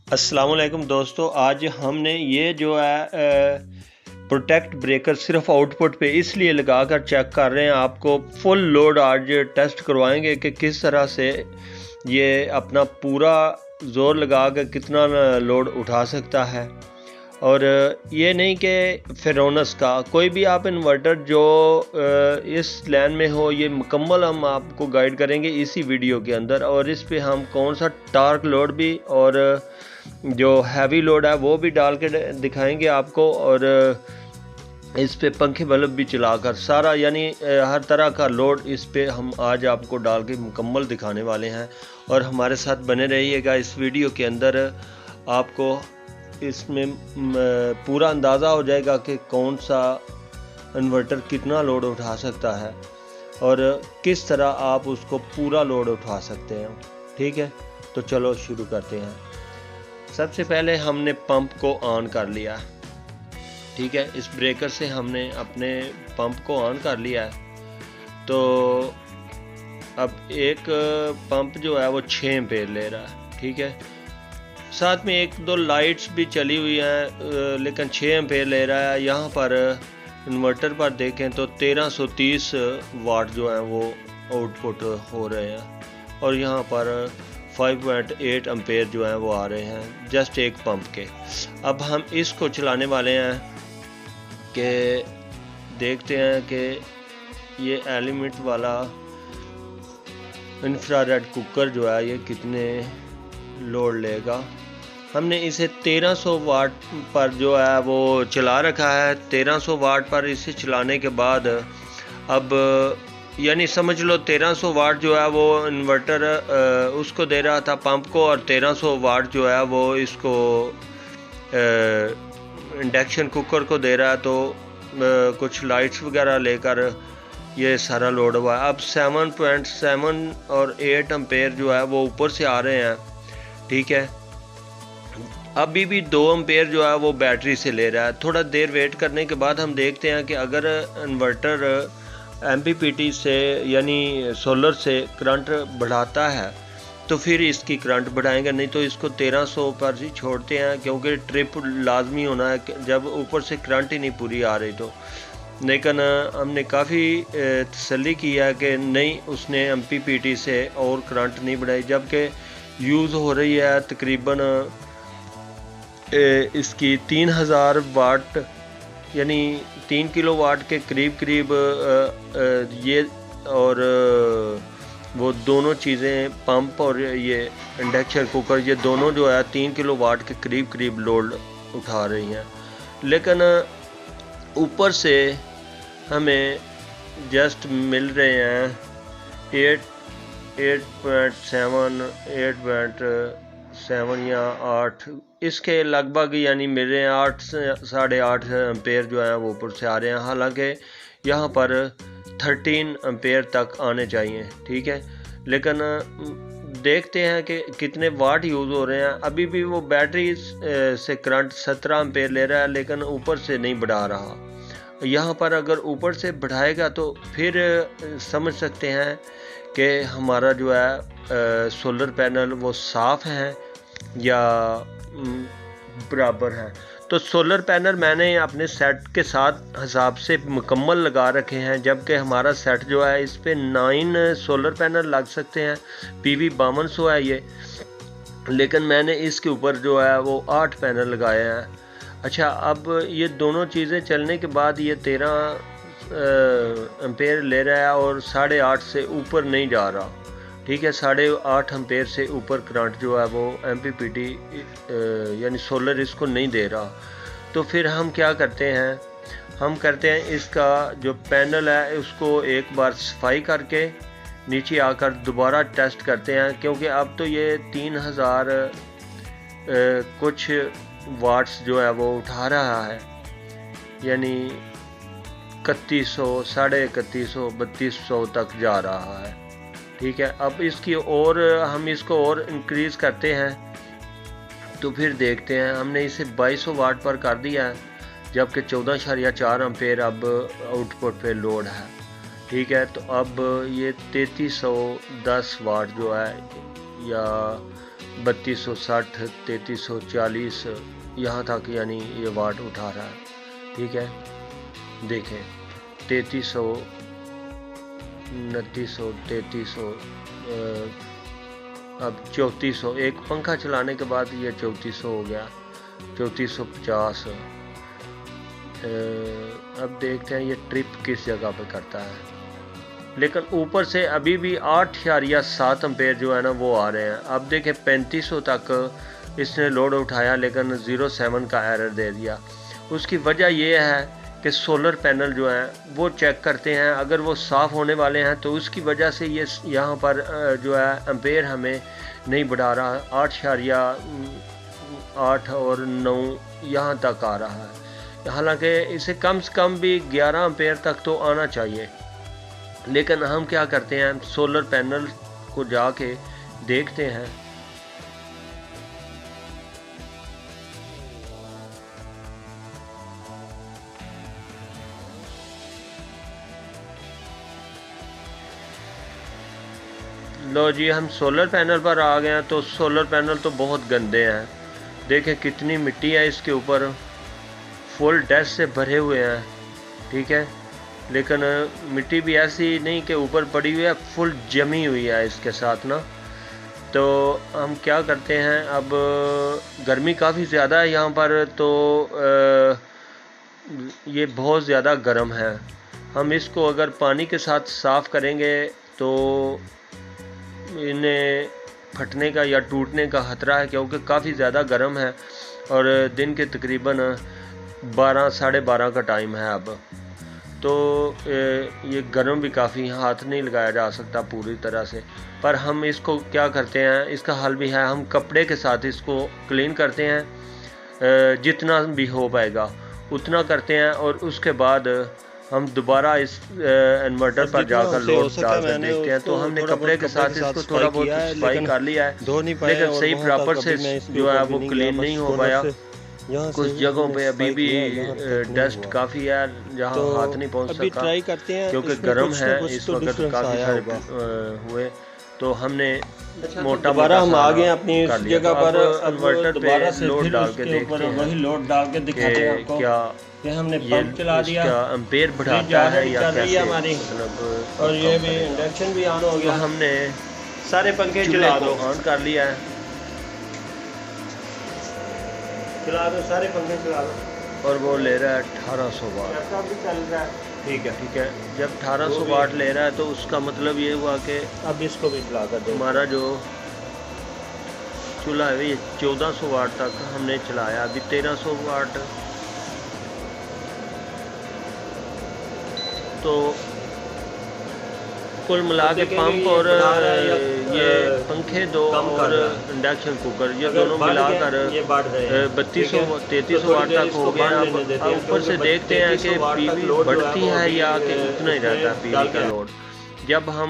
अस्सलाम वालेकुम दोस्तों, आज हमने ये जो है प्रोटेक्ट ब्रेकर सिर्फ आउटपुट पे इसलिए लगा कर चेक कर रहे हैं। आपको फुल लोड आज टेस्ट करवाएंगे कि किस तरह से ये अपना पूरा ज़ोर लगा कर कितना लोड उठा सकता है। और ये नहीं कि फेरोनस का कोई भी आप इन्वर्टर जो इस लाइन में हो, ये मुकम्मल हम आपको गाइड करेंगे इसी वीडियो के अंदर। और इस पे हम कौन सा टार्क लोड भी और जो हैवी लोड है वो भी डाल के दिखाएंगे आपको। और इस पे पंखे बल्ब भी चलाकर सारा यानी हर तरह का लोड इस पे हम आज आपको डाल के मुकम्मल दिखाने वाले हैं। और हमारे साथ बने रहिएगा इस वीडियो के अंदर। आपको इसमें पूरा अंदाज़ा हो जाएगा कि कौन सा इन्वर्टर कितना लोड उठा सकता है और किस तरह आप उसको पूरा लोड उठा सकते हैं। ठीक है, तो चलो शुरू करते हैं। सबसे पहले हमने पंप को ऑन कर लिया। ठीक है, इस ब्रेकर से हमने अपने पंप को ऑन कर लिया है। तो अब एक पंप जो है वो 6 एम्पेयर ले रहा है। ठीक है, साथ में एक दो लाइट्स भी चली हुई हैं, लेकिन 6 एम्पेयर ले रहा है। यहाँ पर इन्वर्टर पर देखें तो 1330 वाट जो है वो आउटपुट हो रहे हैं और यहाँ पर 5.8 एम्पेयर जो है वो आ रहे हैं जस्ट एक पंप के। अब हम इसको चलाने वाले हैं कि देखते हैं कि ये एलिमेंट वाला इंफ्रारेड कुकर जो है ये कितने लोड लेगा। हमने इसे 1300 वाट पर जो है वो चला रखा है। 1300 वाट पर इसे चलाने के बाद अब यानी समझ लो 1300 वाट जो है वो इन्वर्टर उसको दे रहा था पंप को, और 1300 वाट जो है वो इसको इंडक्शन कुकर को दे रहा है। तो कुछ लाइट्स वगैरह लेकर ये सारा लोड हुआ है। अब 7.7 और 8 एम्पेयर जो है वो ऊपर से आ रहे हैं। ठीक है, अभी भी 2 एम्पेयर जो है वो बैटरी से ले रहा है। थोड़ा देर वेट करने के बाद हम देखते हैं कि अगर इन्वर्टर एमपीपीटी से यानी सोलर से करंट बढ़ाता है तो फिर इसकी करंट बढ़ाएंगे, नहीं तो इसको 1300 पर ही छोड़ते हैं क्योंकि ट्रिप लाजमी होना है जब यूपर से करंट ही नहीं पूरी आ रही तो। लेकिन हमने काफ़ी तसल्ली किया है कि नहीं, उसने एमपीपीटी से और करंट नहीं बढ़ाई, जबकि यूज़ हो रही है तकरीबन इसकी 3000 वाट यानी 3 किलोवाट के करीब ये। और वो दोनों चीज़ें पंप और ये इंडक्शन कुकर ये दोनों जो है 3 किलोवाट के करीब लोड उठा रही हैं। लेकिन ऊपर से हमें जस्ट मिल रहे हैं 8.7 8.7 या 8 इसके लगभग यानी मिल रहे हैं। 8 से 8.5 एम्पेयर जो है वो ऊपर से आ रहे हैं, हालांकि यहाँ पर 13 एम्पेयर तक आने चाहिए। ठीक है, लेकिन देखते हैं कि कितने वाट यूज़ हो रहे हैं। अभी भी वो बैटरी से करंट 17 एम्पेयर ले रहा है, लेकिन ऊपर से नहीं बढ़ा रहा। यहाँ पर अगर ऊपर से बढ़ाएगा तो फिर समझ सकते हैं कि हमारा जो है सोलर पैनल वो साफ़ है या बराबर है। तो सोलर पैनल मैंने अपने सेट के साथ हिसाब से मुकम्मल लगा रखे हैं, जबकि हमारा सेट जो है इस पे 9 सोलर पैनल लग सकते हैं। PV 5200 है ये, लेकिन मैंने इसके ऊपर जो है वो 8 पैनल लगाए हैं। अच्छा, अब ये दोनों चीज़ें चलने के बाद ये 13 एम्पेयर ले रहा है और 8.5 से ऊपर नहीं जा रहा। ठीक है, 8.5 एम्पेयर से ऊपर करंट जो है वो एमपीपीटी यानी सोलर इसको नहीं दे रहा। तो फिर हम क्या करते हैं, हम करते हैं इसका जो पैनल है उसको एक बार सफाई करके नीचे आकर दोबारा टेस्ट करते हैं, क्योंकि अब तो ये 3000 कुछ वाट्स जो है वो उठा रहा है, यानी 3100 3150 3200 तक जा रहा है। ठीक है, अब इसकी और हम इसको और इंक्रीज़ करते हैं तो फिर देखते हैं। हमने इसे 2200 वाट पर कर दिया है, जबकि 14.4 एम्पेयर अब आउटपुट पे लोड है। ठीक है, तो अब ये 3310 वाट जो है या 3260 3340 यहाँ तक यानी ये वाट उठा रहा है। ठीक है, देखें 3300 2900 3300 अब 3400, एक पंखा चलाने के बाद ये 3400 हो गया, 3450। अब देखते हैं ये ट्रिप किस जगह पे करता है। लेकिन ऊपर से अभी भी 8.7 एम्पेयर जो है ना वो आ रहे हैं। अब देखें 3500 तक इसने लोड उठाया लेकिन 07 का एरर दे दिया। उसकी वजह ये है कि सोलर पैनल जो हैं वो चेक करते हैं, अगर वो साफ़ होने वाले हैं तो उसकी वजह से ये यहाँ पर जो है एम्पेयर हमें नहीं बढ़ा रहा, 8.8 और 9 यहाँ तक आ रहा है। हालांकि इसे कम से कम भी 11 एम्पेयर तक तो आना चाहिए। लेकिन हम क्या करते हैं, सोलर पैनल को जाके देखते हैं। लो जी, हम सोलर पैनल पर आ गए हैं तो सोलर पैनल तो बहुत गंदे हैं। देखें कितनी मिट्टी है इसके ऊपर, फुल डस्ट से भरे हुए हैं। ठीक है, लेकिन मिट्टी भी ऐसी नहीं कि ऊपर पड़ी हुई है, फुल जमी हुई है इसके साथ ना। तो हम क्या करते हैं, अब गर्मी काफ़ी ज़्यादा है यहाँ पर, तो ये बहुत ज़्यादा गर्म है। हम इसको अगर पानी के साथ साफ़ करेंगे तो इन्हें फटने का या टूटने का ख़तरा है, क्योंकि काफ़ी ज़्यादा गर्म है और दिन के तकरीबन 12 साढ़े 12 का टाइम है अब। तो ये गर्म भी काफ़ी, हाथ नहीं लगाया जा सकता पूरी तरह से। पर हम इसको क्या करते हैं, इसका हल भी है, हम कपड़े के साथ इसको क्लीन करते हैं, जितना भी हो पाएगा उतना करते हैं। और उसके बाद हम दोबारा इस इन्वर्टर पर जाकर लोड डाल कर देखते हैं। तो हमने कपड़े के साथ इसको थोड़ा बहुत सफाई कर लिया है, लेकिन सही प्रॉपर से जो है वो क्लीन नहीं हो पाया। कुछ जगहों पे अभी भी डस्ट काफ़ी है जहाँ हाथ नहीं पहुँच सका, क्योंकि गर्म है इस वक्त काफ़ी सारे हुए। तो हमने मोटा दोबारा हम आ गए अपनी इस जगह पर, इन्वर्टर पे लोड डाल के देखते हैं वही लोड डाल के दिखाते हैं आपको क्या कि हमने पंप चला दिया, एम्पेयर बढ़ाता है या कैसे हमारी, मतलब। और ये भी इंडक्शन भी ऑन हो गया। तो हमने सारे पंखे चला दो, ऑन कर लिया है, चला दो सारे पंखे चला दो। और वो ले रहा है 1800 वाट। भी चल रहा है, ठीक है। ठीक है, जब 1800 वाट ले रहा है तो उसका मतलब ये हुआ कि अब इसको भी चला कर दो। हमारा जो चूल्हा है ये 1400 वाट तक हमने चलाया, अभी 1300 वाट। तो कुल मिला के पंप और ये पंखे दो और इंडक्शन कुकर, ये दोनों मिलाकर 3200 3300 वाट तक हो गया। अब ऊपर से देखते हैं कि पीवी बढ़ती है या कि उतना ही रहता है पीवी का लोड। जब हम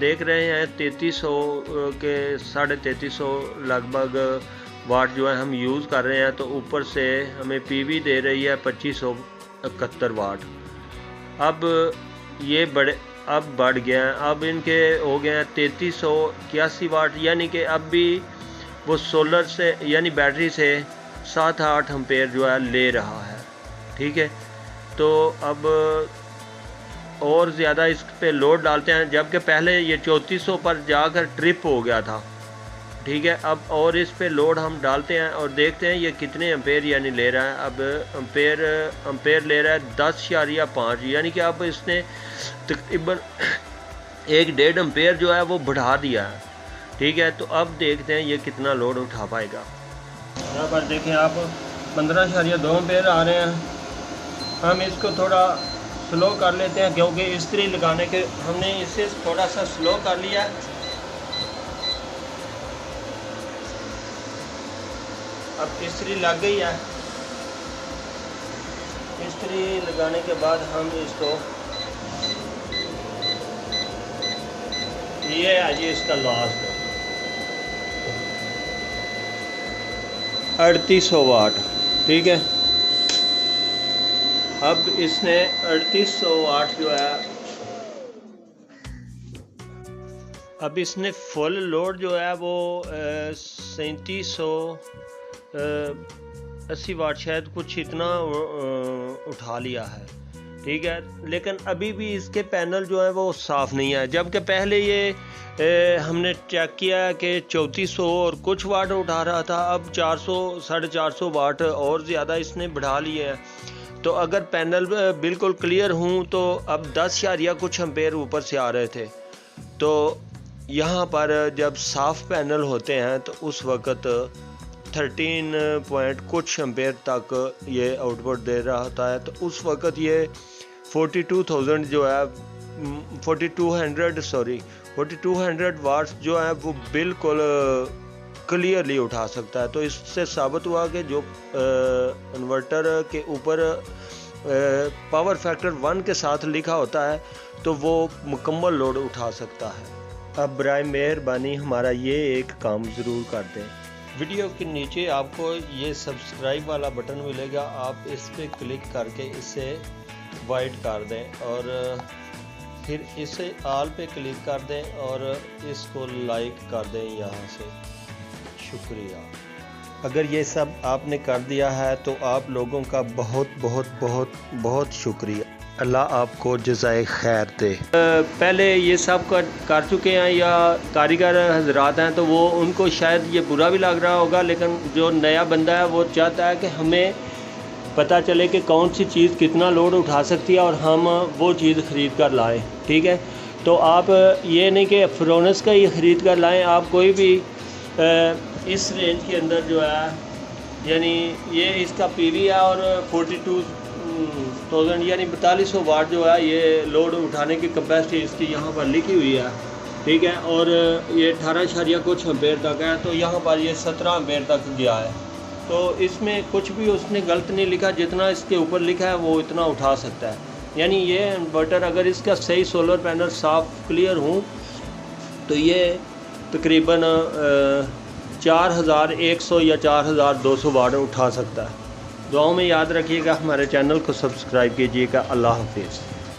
देख रहे हैं 3300 के 3350 लगभग वाट जो है हम यूज़ कर रहे हैं, तो ऊपर से हमें पीवी दे रही है 2571 वाट। अब ये अब बढ़ गया है, अब इनके हो गए हैं 3381 वाट, यानी कि अब भी वो सोलर से यानी बैटरी से 7-8 एम्पेयर जो है ले रहा है। ठीक है, तो अब और ज़्यादा इस पे लोड डालते हैं, जबकि पहले ये 3400 पर जाकर ट्रिप हो गया था। ठीक है, अब और इस पे लोड हम डालते हैं और देखते हैं ये कितने एम्पेयर यानी ले रहा है। अब एम्पेयर ले रहा है 10.5, यानी कि अब इसने तकरीबन 1-1.5 एम्पेयर जो है वो बढ़ा दिया है। ठीक है, तो अब देखते हैं ये कितना लोड उठा पाएगा। यहाँ पर देखें आप 15.2 एम्पेयर आ रहे हैं। हम इसको थोड़ा स्लो कर लेते हैं, क्योंकि इस्त्री लगाने के हमने इसे थोड़ा सा स्लो कर लिया है। अब इस्त्री लग गई है, इस्त्री लगाने के बाद हम इसको, ये है जी इसका लास्ट 3800 वाट। ठीक है, अब इसने 3800 वाट जो है अब इसने फुल लोड जो है वो 3780 वाट शायद कुछ इतना उठा लिया है, ठीक है। लेकिन अभी भी इसके पैनल जो है वो साफ़ नहीं है, जबकि पहले ये हमने चेक किया कि 3400 और कुछ वाट उठा रहा था, अब 400 450 वाट और ज़्यादा इसने बढ़ा लिए हैं। तो अगर पैनल बिल्कुल क्लियर हूँ तो अब 10 या कुछ एम्पेयर ऊपर से आ रहे थे। तो यहाँ पर जब साफ़ पैनल होते हैं तो उस वक़्त 13 पॉइंट कुछ एम्पेयर तक ये आउटपुट दे रहा होता है। तो उस वक़्त ये 4200 जो है 4200 वाट्स जो है वो बिल्कुल क्लियरली उठा सकता है। तो इससे साबित हुआ कि जो इन्वर्टर के ऊपर पावर फैक्टर 1 के साथ लिखा होता है तो वो मुकम्मल लोड उठा सकता है। अब बराए मेहरबानी हमारा ये एक काम ज़रूर कर दें। वीडियो के नीचे आपको ये सब्सक्राइब वाला बटन मिलेगा, आप इस पर क्लिक करके इसे वाइट कर दें और फिर इसे ऑल पे क्लिक कर दें और इसको लाइक कर दें यहाँ से। शुक्रिया। अगर ये सब आपने कर दिया है तो आप लोगों का बहुत बहुत बहुत बहुत शुक्रिया। अल्लाह आपको जज़ाए खैर दे। पहले ये सब कर चुके हैं या कारीगर हजरात हैं तो वो उनको शायद ये बुरा भी लग रहा होगा, लेकिन जो नया बंदा है वो चाहता है कि हमें पता चले कि कौन सी चीज़ कितना लोड उठा सकती है और हम वो चीज़ ख़रीद कर लाएँ, ठीक है। तो आप ये नहीं कि फ्रोनस का ही ख़रीद कर लाएँ, आप कोई भी इस रेंज के अंदर जो है, यानी ये इसका पीवी है और 42,000 यानी 4200 वाट जो है ये लोड उठाने की कैपेसिटी इसकी यहाँ पर लिखी हुई है, ठीक है। और ये 18 कुछ एम्पेयर तक है, तो यहाँ पर ये 17 एम्पेयर तक गया है। तो इसमें कुछ भी उसने गलत नहीं लिखा, जितना इसके ऊपर लिखा है वो इतना उठा सकता है। यानी ये इन्वर्टर अगर इसका सही सोलर पैनल साफ क्लियर हूँ तो ये तकरीबन 4100 या 4200 वाट उठा सकता है। दुआओं में याद रखिएगा, हमारे चैनल को सब्सक्राइब कीजिएगा। अल्लाह हाफिज़।